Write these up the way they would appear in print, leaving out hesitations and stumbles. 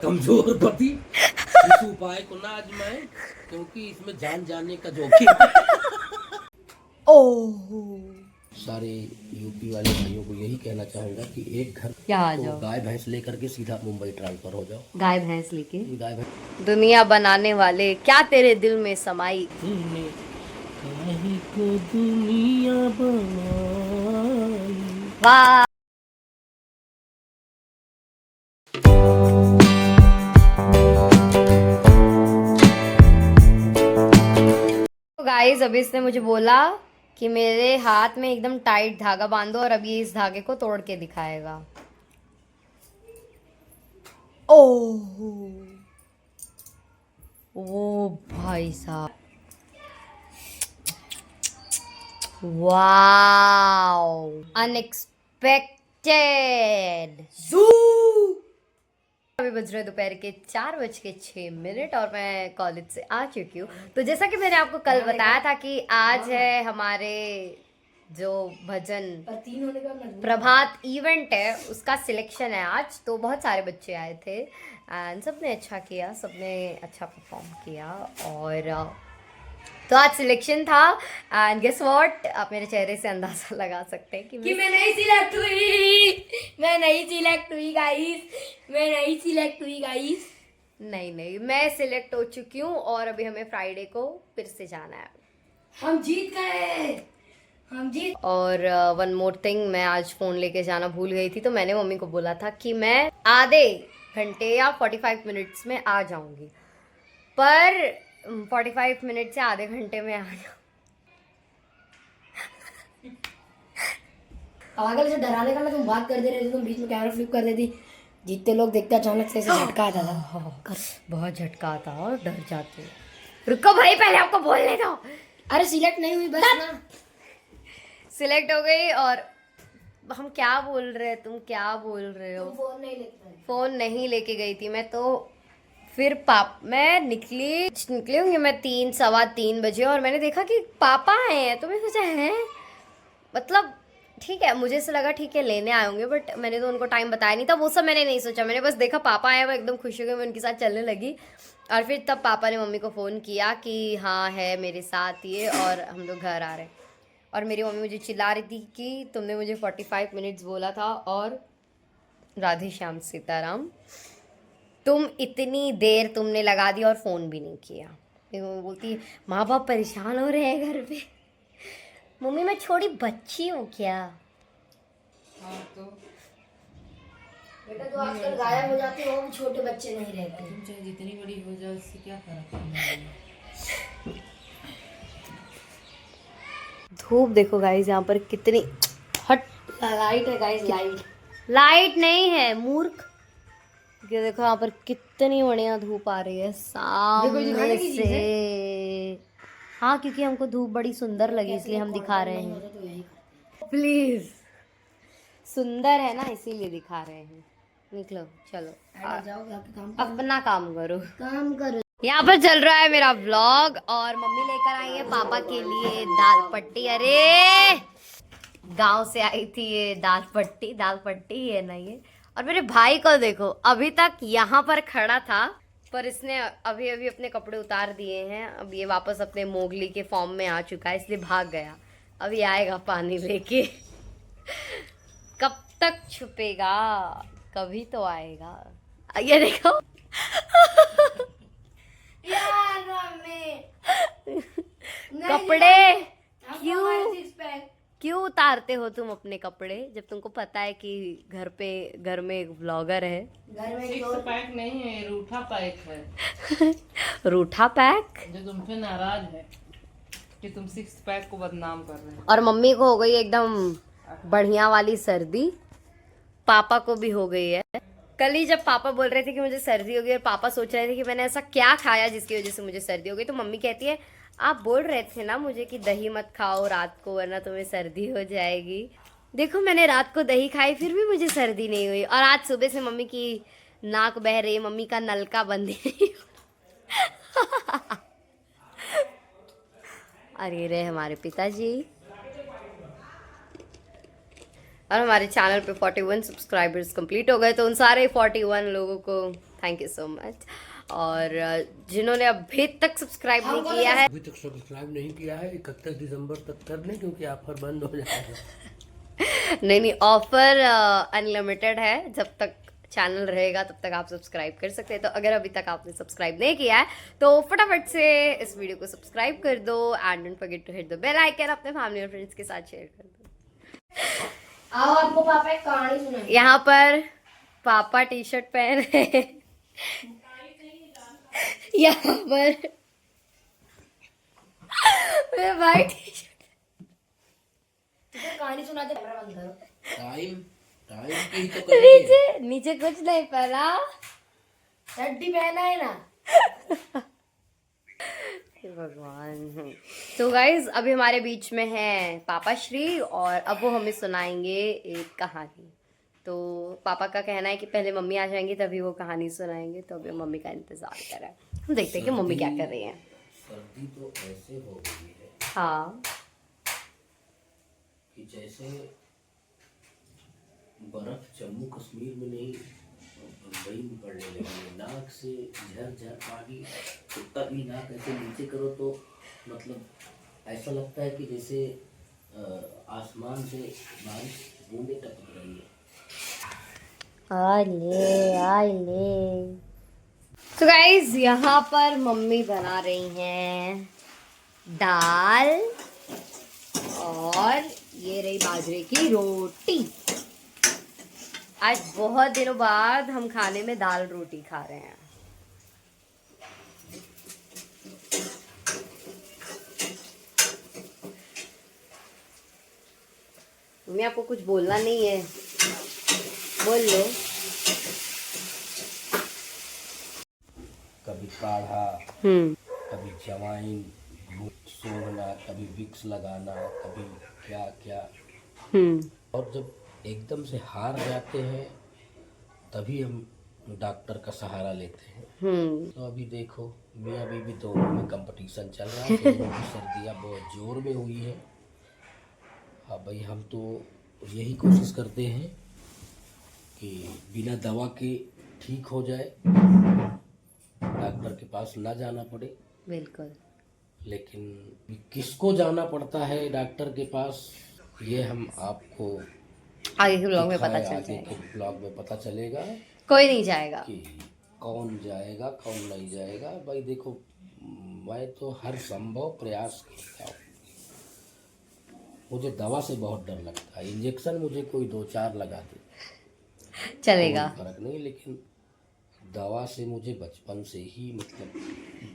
कमजोर पति इस उपाय को ना आजमाएं क्योंकि इसमें जान जाने का जोखिम है। ओह सारे यूपी वाले भाइयों को यही कहना चाहूंगा कि एक घर क्या आ तो जाओ गाय भैंस लेकर के सीधा मुंबई ट्रांसफर हो जाओ। गाय भैंस लेके गाय भैंस दुनिया बनाने वाले क्या तेरे दिल में समाई। तूने काहे को दुनिया बनाई। वाह गाइस अभी इसने मुझे बोला कि मेरे हाथ में एकदम टाइट धागा बांधो और अब ये इस धागे को तोड़ के दिखाएगा। ओह ओ भाई साहब वाओ अनएक्सपेक्टेड अभी बज रहे दोपहर के 4:06 और मैं कॉलेज से आ चुकी हूँ। तो जैसा कि मैंने आपको कल बताया था कि आज है हमारे जो भजन प्रभात इवेंट है उसका सिलेक्शन है आज। तो बहुत सारे बच्चे आए थे एंड सबने अच्छा किया, सबने अच्छा परफॉर्म किया। और तो आज सिलेक्शन था एंड गेस व्हाट, आप मेरे चेहरे से अंदाजा लगा सकते हैं कि मैं नहीं सिलेक्ट हुई। मैं नहीं सिलेक्ट हुई गाइस। नहीं मैं सिलेक्ट हो चुकी हूँ और अभी हमें फ्राइडे को फिर से जाना है। हम जीत गए। और वन मोर थिंग, मैं आज फोन लेके जाना भूल गई थी तो मैंने मम्मी को बोला था कि मैं आधे घंटे या 45 मिनट्स में आ जाऊंगी, पर 45 मिनट से आधे घंटे में आ जाऊँ। पागल से डराने का ना तुम बात कर दे रहे थे, तुम बीच में कैमरा फ्लिप कर देती। जीतते लोग देखते अचानक से ऐसे झटका आता था। बहुत झटका आता और डर जाते। रुको भाई, पहले आपको बोलने दो। अरे सिलेक्ट नहीं हुई बस ना। सिलेक्ट हो गई और हम क्या बोल रहे हैं, तुम क्या बोल रहे हो? फोन नहीं लेके गई थी मैं। तो फिर मैं निकली होंगी मैं 3 सवा 3 बजे और मैंने देखा कि पापा आए हैं। तो मैं सोचा है मतलब ठीक है, मुझे से लगा ठीक है लेने आए होंगे, बट मैंने तो उनको टाइम बताया नहीं था। वो सब मैंने नहीं सोचा, मैंने बस देखा पापा आए, मैं एकदम खुश हो गई, मैं उनके साथ चलने लगी। और फिर तब पापा ने मम्मी को फ़ोन किया कि हाँ है मेरे साथ ये और हम लोग घर आ रहे हैं। और मेरी मम्मी मुझे चिल्ला रही थी कि तुमने मुझे 45 मिनट्स बोला था और राधे श्याम सीताराम तुम इतनी देर तुमने लगा दी और फ़ोन भी नहीं किया। फिर मम्मी बोलती माँ बाप परेशान हो रहे हैं घर पे। मम्मी मैं छोटी बच्ची हूँ क्या? हाँ तो बेटा तो आजकल गायब हो जाते हो, हम छोटे बच्चे नहीं रहते। तुम चाहे जितनी बड़ी हो जाओ उससे क्या फर्क पड़ना है। धूप देखो गाइस यहाँ पर कितनी हट। लाइट है गाइस, लाइट नहीं है मूर्ख। ये देखो यहाँ पर कितनी बढ़िया धूप आ रही है सामने से। हाँ क्योंकि हमको धूप बड़ी सुंदर लगी इसलिए हम दिखा रहे हैं। प्लीज सुंदर है ना इसीलिए दिखा रहे हैं। निकलो चलो अपना काम करो। यहाँ पर चल रहा है मेरा व्लॉग और मम्मी लेकर आई है पापा के लिए दाल पट्टी। अरे गांव से आई थी ये दाल पट्टी है ना ये। और मेरे भाई को देखो, अभी तक यहाँ पर खड़ा था पर इसने अभी अभी अपने कपड़े उतार दिए हैं। अब ये वापस अपने मोगली के फॉर्म में आ चुका है इसलिए भाग गया। अभी आएगा पानी लेके। कब तक छुपेगा, कभी तो आएगा। ये देखो यार मम्मी कपड़े क्यों उतारते हो तुम अपने कपड़े जब तुमको पता है कि घर में एक व्लॉगर है? घर में सिक्स पैक नहीं है, रूठा पैक है। रूठा पैक जो तुम पे नाराज है कि तुम सिक्स पैक को बदनाम कर रहे हो। और मम्मी को हो गई एकदम बढ़िया वाली सर्दी, पापा को भी हो गई है। कल ही जब पापा बोल रहे थे कि मुझे सर्दी हो गई और पापा सोच रहे थे कि मैंने ऐसा क्या खाया जिसकी वजह से मुझे सर्दी हो गई, तो मम्मी कहती है आप बोल रहे थे ना मुझे कि दही मत खाओ रात को वरना तुम्हें सर्दी हो जाएगी। देखो मैंने रात को दही खाई फिर भी मुझे सर्दी नहीं हुई। और आज सुबह से मम्मी की नाक बह रही, मम्मी का नलका बंद नहीं। और ये रहे हमारे पिताजी। और हमारे चैनल पे 41 सब्सक्राइबर्स कंप्लीट हो गए, तो उन सारे 41 लोगों को थैंक यू सो मच। और जिन्होंने अभी तक सब्सक्राइब नहीं किया है, अभी तक सब्सक्राइब नहीं किया है, 31 दिसंबर तक कर लें क्योंकि ऑफर बंद हो जाएगा। नहीं ऑफर अनलिमिटेड है, जब तक चैनल रहेगा तब तक आप सब्सक्राइब कर सकते हैं। तो अगर अभी तक आपने सब्सक्राइब नहीं किया है तो फटाफट से इस वीडियो को सब्सक्राइब कर दो and don't forget to hit the bell icon, अपने फैमिली और फ्रेंड्स के साथ शेयर कर दो। आओ आपको पापा एक कहानी सुनाएंगे। यहाँ पर पापा टी शर्ट पहन रहे हैं, यहाँ पर मेरे भाई टी शर्ट। तुझे कहानी सुनाते कैमरा बंद करो। टाइम की तो करेंगे। नीचे नीचे कुछ नहीं पहना, चड्डी पहना है ना। भगवान। तो गाइज अभी हमारे बीच में है पापा श्री और अब वो हमें सुनाएंगे एक कहानी। तो पापा का कहना है कि पहले मम्मी आ जाएंगी तभी वो कहानी सुनाएंगे, तो अभी मम्मी का इंतजार कर रहा है। हम देखते हैं कि मम्मी क्या कर रही है। सर्दी तो ऐसे हो गई है हाँ, कि जैसे बर्फ जम्मू कश्मीर में नहीं मुंबई में पड़ने लगी है। नाक से झरझर पानी, कुत्ता भी नाक ऐसे नीचे करो तो मतलब ऐसा लगता है कि जैसे आसमान से बारिश बूंदे टपक रही है। आइले। तो गाइज यहाँ पर मम्मी बना रही हैं दाल और ये रही बाजरे की रोटी। आज बहुत दिनों बाद हम खाने में दाल रोटी खा रहे हैं। मम्मी आपको कुछ बोलना नहीं है, बोल लो। कभी काढ़ा, कभी जवाइन सोना, कभी विक्स लगाना, कभी क्या क्या। और जब एकदम से हार जाते हैं तभी हम डॉक्टर का सहारा लेते हैं। तो अभी देखो मियाँ बीवी दोनों में कंपटीशन चल रहा है, दोनों की सर्दियाँ बहुत जोर में हुई है। हाँ भाई, हम तो यही कोशिश करते हैं कि बिना दवा के ठीक हो जाए, डॉक्टर के पास ना जाना पड़े। बिल्कुल। लेकिन किसको जाना पड़ता है डॉक्टर के पास, ये हम आपको आगे के ब्लॉग में पता चल आगे जाएगा। के ब्लॉग में पता चलेगा कोई नहीं जाएगा कि कौन जाएगा कौन नहीं जाएगा। भाई देखो, मैं तो हर संभव प्रयास करता हूँ। मुझे दवा से बहुत डर लगता है। इंजेक्शन मुझे कोई 2-4 लगा दे चलेगा, कोई फर्क नहीं, लेकिन दवा से मुझे बचपन से ही मतलब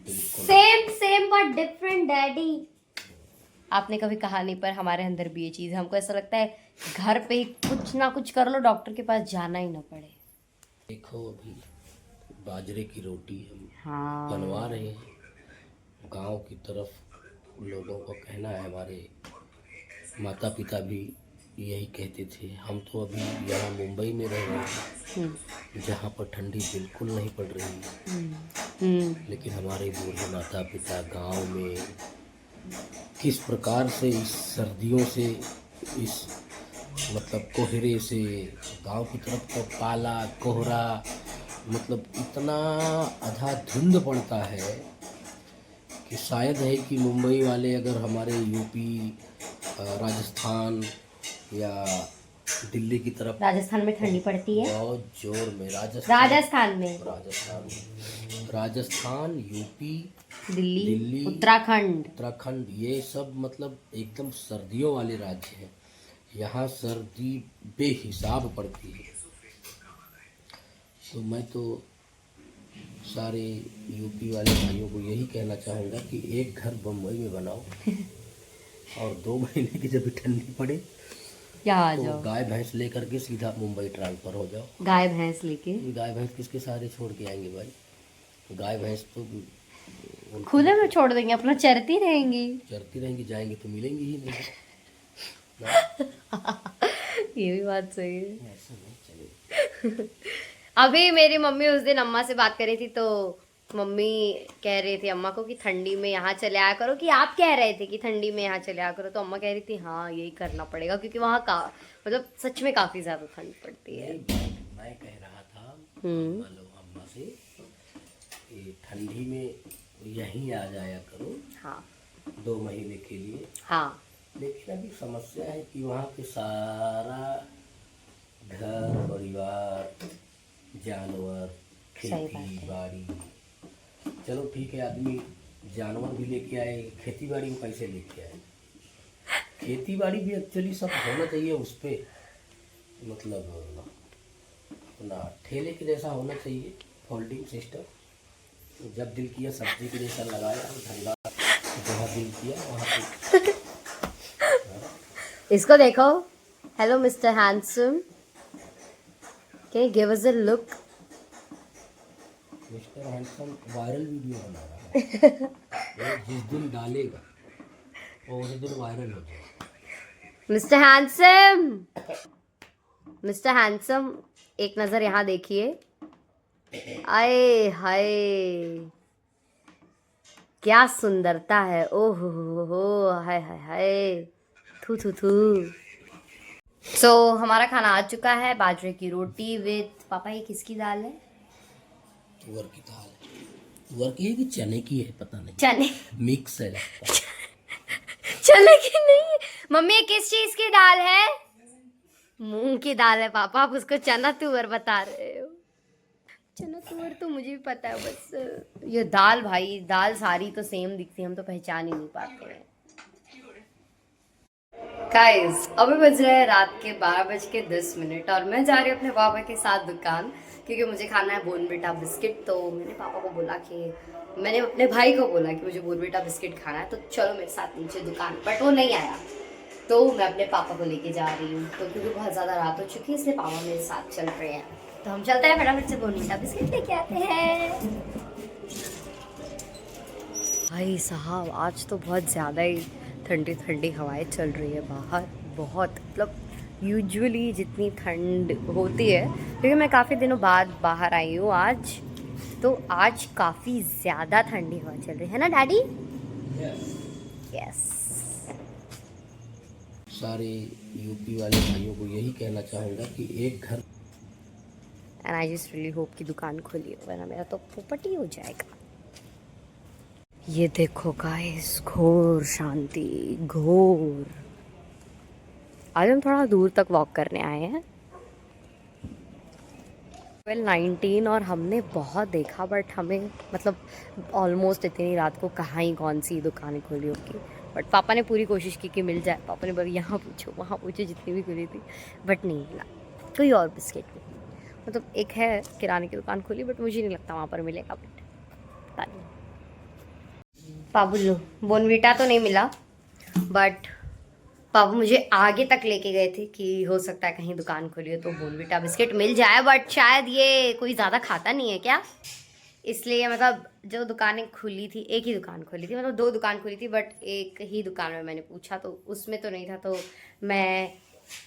बिल्कुल। Same but different daddy. आपने कभी कहा नहीं, पर हमारे अंदर भी ये चीज़ है। हमको ऐसा लगता है घर पे ही कुछ ना कुछ कर लो, डॉक्टर के पास जाना ही ना पड़े। देखो अभी बाजरे की रोटी हम हाँ, बनवा रहे हैं। गांव की तरफ लोगों का कहना है, हमारे माता पिता भी यही कहते थे। हम तो अभी यहाँ मुंबई में रह रहे हैं जहाँ पर ठंडी बिल्कुल नहीं पड़ रही है, लेकिन हमारे बूढ़े माता पिता गांव में किस प्रकार से इस सर्दियों से, इस मतलब कोहरे से, गांव की तरफ तो पाला कोहरा, मतलब इतना आधा धुंध पड़ता है कि शायद है कि मुंबई वाले अगर हमारे यूपी, राजस्थान या दिल्ली की तरफ, राजस्थान में ठंडी पड़ती है बहुत जोर में। राजस्थान, यूपी, दिल्ली, उत्तराखंड, ये सब मतलब एकदम सर्दियों वाले राज्य हैं। यहाँ सर्दी बेहिसाब पड़ती है। तो मैं तो सारे यूपी वाले भाइयों को यही कहना चाहूँगा कि एक घर बम्बई में बनाओ और 2 महीने की जब ठंडी पड़े यहाँ आ तो जाओ, गाय भैंस लेकर के सीधा मुंबई ट्रांसफर हो जाओ। गाय भैंस लेके। गाय भैंस किसके सहारे छोड़ के आएंगे भाई? गाय भैंस तो खुले में छोड़ देंगे, अपना चरती रहेंगी। चरती रहेंगी, जाएंगे तो मिलेंगी ही नहीं। ये भी बात सही है। ऐसा नहीं चलेगा। अभी मेरी मम्मी उस दिन अम्मा से बात कर रही थी, तो मम्मी कह रही थी अम्मा को कि ठंडी में यहाँ चले आया करो, कि आप कह रहे थे कि ठंडी में यहाँ चले आया करो, तो अम्मा कह रही थी हाँ यही करना पड़ेगा क्योंकि वहाँ का मतलब सच में काफी ज्यादा ठंड पड़ती है। मैं कह रहा था, मान लो अम्मा से ठंडी में यहीं आ जाया करो हाँ 2 महीने के लिए। हाँ लेकिन अभी समस्या है कि वहाँ पे सारा घर परिवार जानवर सही बात खेती है। बाड़ी, चलो ठीक है आदमी जानवर भी लेके आए, खेती बाड़ी में कैसे लेके आए? खेती बाड़ी भी एक्चुअली सब होना चाहिए उस पे, मतलब अपना ठेले के जैसा होना चाहिए, फोल्डिंग सिस्टम। जब दिल किया सब्जी के जैसा लगाया, धंधा जहाँ दिल किया वहाँ पे। इसको देखो। Hello mister handsome, can you give us a look? Mister handsome viral video बना रहा है। वो जिस दिन डालेगा वो उस दिन वायरल हो जाएगा। मिस्टर हैंडसम, मिस्टर हैंडसम, एक नजर यहाँ देखिए। आए हाय, क्या सुंदरता है। ओह हो, हाय हाय हाय, थू थू थू। सो हमारा खाना आ चुका है, बाजरे की रोटी विद पापा। ये किसकी दाल है? तुअर की दाल है। तुअर की है कि चने की है पता नहीं, चने। मिक्स है लगता है। चने की नहीं है मम्मी। ये किस चीज की दाल है? मूंग की दाल है पापा, आप उसको चना तुअर बता रहे हो। चना तुअर तो मुझे भी पता है, बस ये दाल, भाई दाल सारी तो सेम दिखती है, हम तो पहचान ही नहीं पाते हैं। गाइस अभी बज रहे हैं रात के 12:10 और मैं जा रही हूँ अपने पापा के साथ दुकान, क्योंकि मुझे खाना है बोर्नविटा बिस्किट। तो मैंने पापा को बोला कि, मैंने अपने भाई को बोला कि मुझे बोर्नविटा बिस्किट खाना है, तो चलो मेरे साथ नीचे दुकान। बट वो नहीं आया, तो मैं अपने पापा को लेके जा रही हूँ। तो क्योंकि बहुत ज़्यादा रात हो चुकी है, इसलिए पापा मेरे साथ चल रहे हैं। तो हम चलते हैं, फटाफट से बोर्नविटा बिस्किट लेके आते हैं। भाई साहब आज तो बहुत ज़्यादा ही ठंडी ठंडी हवाएं चल रही है बाहर, बहुत, मतलब यूजुअली जितनी ठंड होती है, क्योंकि मैं काफ़ी दिनों बाद बाहर आई हूँ आज, तो आज काफ़ी ज़्यादा ठंडी हवा चल रही है ना डैडी? यस। सारे यूपी वाले भाइयों को यही कहना चाहूँगा कि एक घर, and I just really hope कि दुकान खोली हो, वरना मेरा तो पोपट ही हो जाएगा। ये देखो गाइस, घोर शांति, घोर। आज हम थोड़ा दूर तक वॉक करने आए हैं। 19 और हमने बहुत देखा, बट हमें मतलब ऑलमोस्ट इतनी रात को कहाँ ही कौन सी दुकानें खुली होगी। बट पापा ने पूरी कोशिश की कि मिल जाए। पापा ने बोला यहाँ पूछो वहाँ पूछो, जितनी भी खुली थी, बट नहीं मिला कोई और बिस्किट नहीं। मतलब एक है किराने की दुकान खुली, बट मुझे नहीं लगता वहाँ पर मिलेगा। बट पता नहीं। पापू लो, बोर्नविटा तो नहीं मिला, बट पापा मुझे आगे तक लेके गए थे कि हो सकता है कहीं दुकान खुली हो तो बोर्नविटा बिस्किट मिल जाए। बट शायद ये कोई ज़्यादा खाता नहीं है क्या, इसलिए मतलब जो दुकानें खुली थी, एक ही दुकान खुली थी, मतलब 2 दुकान खुली थी, बट एक ही दुकान में मैंने पूछा तो उसमें तो नहीं था। तो मैं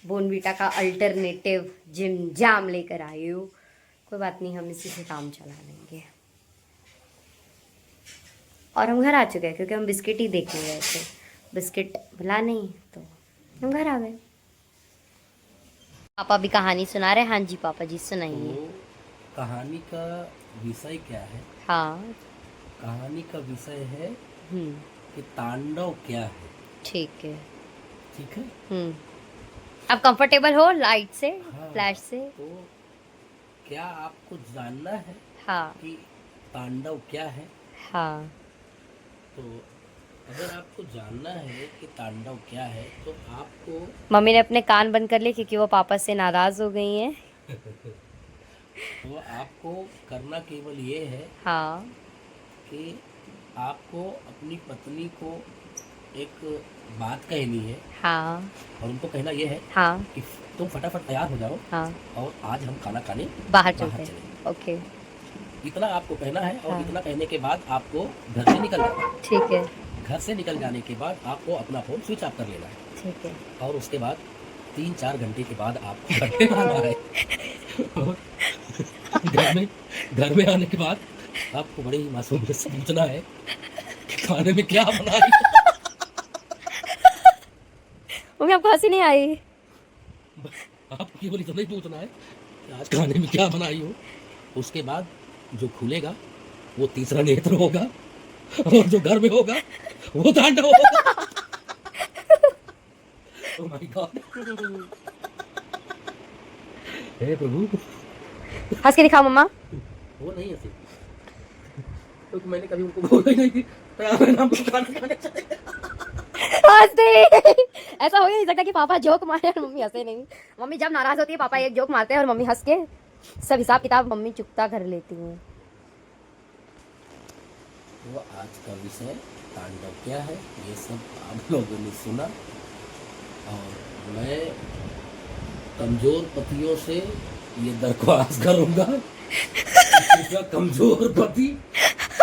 बोर्नविटा का अल्टरनेटिव जिम जाम लेकर आई हूँ। कोई बात नहीं, हम इसी से काम चला लेंगे। और हम घर आ चुके हैं, क्योंकि हम बिस्किट ही देखने गए थे, बिस्किट मिला नहीं तो हम घर आ गए। पापा भी कहानी सुना रहे। हाँ जी पापा जी सुनाइए। तो कहानी का विषय क्या है? हाँ। कहानी का विषय है हम्म, कि तांडव क्या है। ठीक है। ठीक है, आप कंफर्टेबल हो लाइट से, हाँ। फ्लैश से? तो क्या आपको जानना है हाँ कि तांडव क्या है? हाँ। तो अगर आपको जानना है कि तांडव क्या है तो आपको, मम्मी ने अपने कान बंद कर लिए क्योंकि वो पापा से नाराज हो गई हैं। तो आपको करना केवल ये है हाँ कि आपको अपनी पत्नी को एक बात कहनी है, हाँ और उनको कहना ये है हाँ कि तुम फटाफट तैयार हो जाओ हाँ। और आज हम खाना खाने बाहर बाहर चलते चलेंगे। हैं। ओके इतना आपको कहना है, और हाँ। इतना कहने के बाद आपको घर से निकल जाना है। ठीक है। घर से निकल जाने के बाद आपको अपना फ़ोन स्विच ऑफ कर लेना है, ठीक है। और उसके बाद 3-4 घंटे के बाद आपको घर पे आना है। और घर में आने के बाद आपको बड़ी ही मासूमियत से पूछना है कि खाने में क्या बनाई। मम्मी आपको हंसी नहीं आई? आपको केवल इतना ही पूछना है कि आज खाने में क्या बनाई हो। उसके बाद जो खुलेगा वो तीसरा नेत्र होगा, और जो घर में होगा वो तांडव होगा। ओह माय गॉड, हे प्रभु। हंस के दिखाओ मम्मा। वो नहीं हंसी, क्योंकि मैंने कभी उनको बोला ही नहीं कि मेरा नाम खाना खाने चले। हंसते ऐसा हो ही नहीं सकता कि पापा जोक मारे और मम्मी हंसे नहीं। मम्मी जब नाराज होती है पापा एक जोक मारते हैं और मम्मी हंस के सब हिसाब किताब मम्मी चुकता कर लेती है। तो आज का विषय तांडव क्या है ये सब आप लोगों ने सुना, और मैं कमजोर पतियों से ये दरख्वास्त करूंगा कि कमजोर पति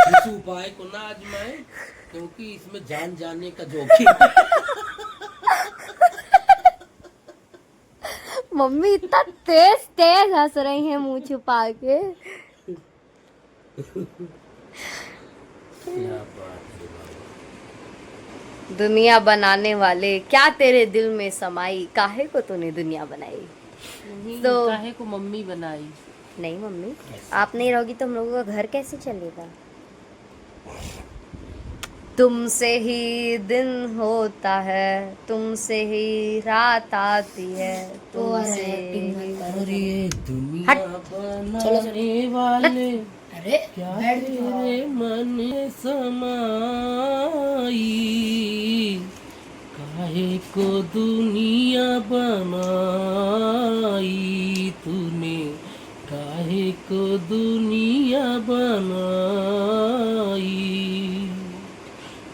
इस उपाय को ना आजमाए, क्योंकि इसमें जान जाने का जोखिम है। मम्मी इतना तेज तेज हंस रही हैं मुंह छुपा के। क्या बात है बाबा। दुनिया बनाने वाले क्या तेरे दिल में समाई, काहे को तूने दुनिया बनाई। तो काहे को मम्मी बनाई। नहीं मम्मी, आप नहीं रहोगी तो हम लोगों का घर कैसे चलेगा। तुमसे ही दिन होता है, तुमसे ही रात आती है, तुमसे अरे दुनिया बनाने वाले अरे क्या तेरे मन में समाई, काहे को दुनिया बनाई तूने, काहे को दुनिया बनाई।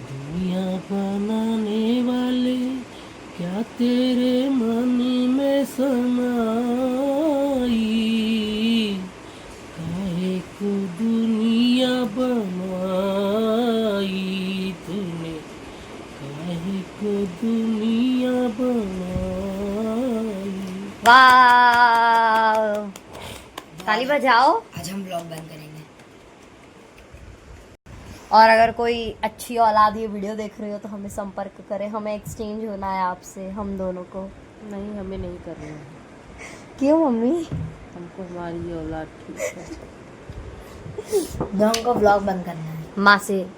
दुनिया बनाने वाले क्या तेरे मन में समाई, काहे को दुनिया बनाई तूने, काहे को दुनिया बनाई। वाह, ताली बजाओ। आज हम ब्लॉग बंद करेंगे। और अगर कोई अच्छी औलाद ये वीडियो देख रही हो तो हमें संपर्क करें, हमें एक्सचेंज होना है आपसे, हम दोनों को। नहीं हमें नहीं करना है, क्यों मम्मी। हमको हमारी औलाद ठीक है। ब्लॉग को ब्लॉग बंद करना है।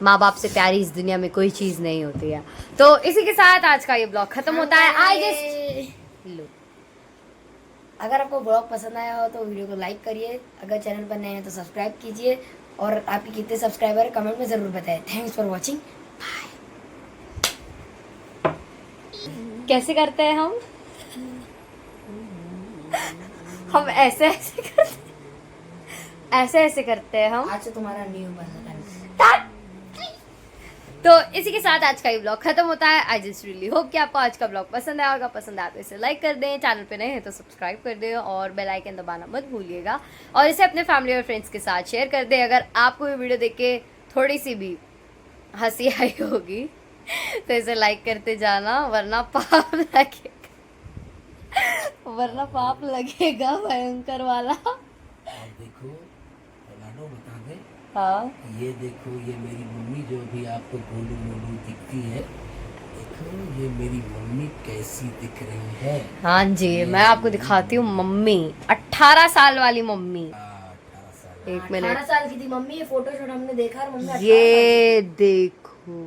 माँ बाप से प्यारी इस दुनिया में कोई चीज नहीं होती है। तो इसी के साथ आज का ये ब्लॉग खत्म होता है। आई जस्ट लो, अगर आपको ब्लॉग पसंद आया हो तो वीडियो को लाइक करिए, अगर चैनल पर नए हैं तो सब्सक्राइब कीजिए, और आपके कितने सब्सक्राइबर कमेंट में जरूर बताएं। Thanks for watching. कैसे करते हैं हम ऐसे ऐसे करते हैं हम। आज से तुम्हारा न्यू बंद। तो इसी के साथ आज का ये ब्लॉग खत्म होता है। आई जस्ट रियली होप कि आपको आज का ब्लॉग पसंद आया होगा। पसंद आया तो इसे लाइक कर दें, चैनल पे नए हैं तो सब्सक्राइब कर दें, और बेल आइकन दबाना मत भूलिएगा, और इसे अपने फैमिली और फ्रेंड्स के साथ शेयर कर दें। अगर आपको ये वीडियो देख के थोड़ी सी भी हंसी आई होगी तो इसे लाइक करते जाना, वरना पाप लगेगा भयंकर वाला। आप देखो, लाडो बता दे। हाँ ये देखो, ये मेरी मम्मी जो भी आपको गोलू मोलू दिखती है, देखो ये मेरी मम्मी कैसी दिख रही है। हाँ जी, मैं आपको दिखाती हूँ मम्मी, 18 साल वाली मम्मी। 18 साल। एक 18 मिनट, साल की थी मम्मी, ये फोटोशूट हमने देखा और मम्मी 18 ये देखो,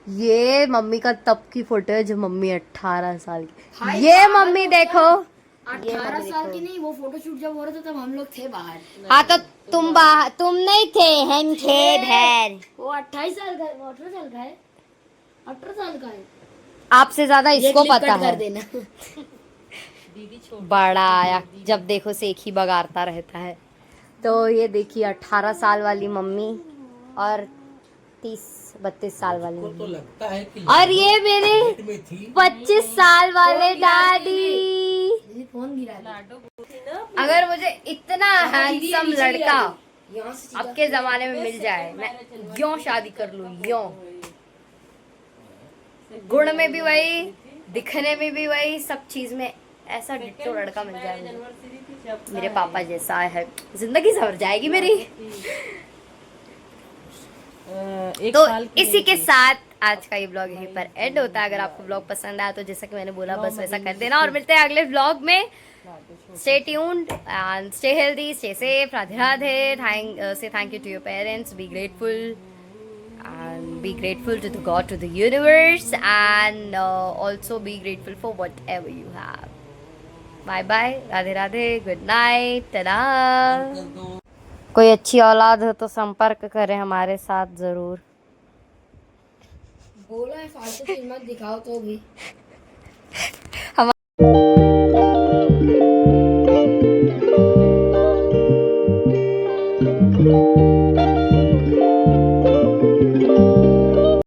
ये मम्मी का तब की फोटो है जब मम्मी 18 साल की। हाय, ये मम्मी देखो, 18 साल की नहीं, वो फोटोशूट जब हो रहा था तब हम लोग थे बाहर। हाँ तो तुम नहीं थे, हम थे भैर। वो 28 साल का है, वो 18 साल का है, 18 साल का है। आपसे ज्यादा ये इसको clip पता cut है। कर देना। बड़ा आया, जब देखो सेक ही बगाड़ता रहता है। तो ये देखिए 18 साल वाली मम्मी और 30-32 साल वाली को तो मम्मी, लगता है कि और ये मेरे पेट में थी। 25 साल वाले डैडी। ये फोन गिरा दिया। अगर मुझे इतना हैंडसम लड़का यहाँ से अब के जमाने में मिल जाए, मैं यों शादी कर लूं, यों। गुण में भी वही, दिखने में भी वही, सब चीज में ऐसा डिट्टो लड़का मिल जाए मुझे, मेरे पापा जैसा है, जिंदगी सवर जाएगी मेरी। एक तो साल की इसी के साथ आज का ये ब्लॉग यहीं पर एंड होता है। अगर आपको ब्लॉग पसंद आया तो जैसा कि मैंने बोला बस वैसा कर देना, और मिलते हैं अगले ब्लॉग में। Stay tuned and stay healthy, stay safe. Radhe Radhe. Thank you to your parents. Be grateful and be grateful to the God, to the universe, and also be grateful for whatever you have. Bye bye. Radhe Radhe. Good night. टा। कोई अच्छी औलाद हो तो संपर्क करें हमारे साथ जरूर। बोला है फालतू चीज मत दिखाओ तो भी।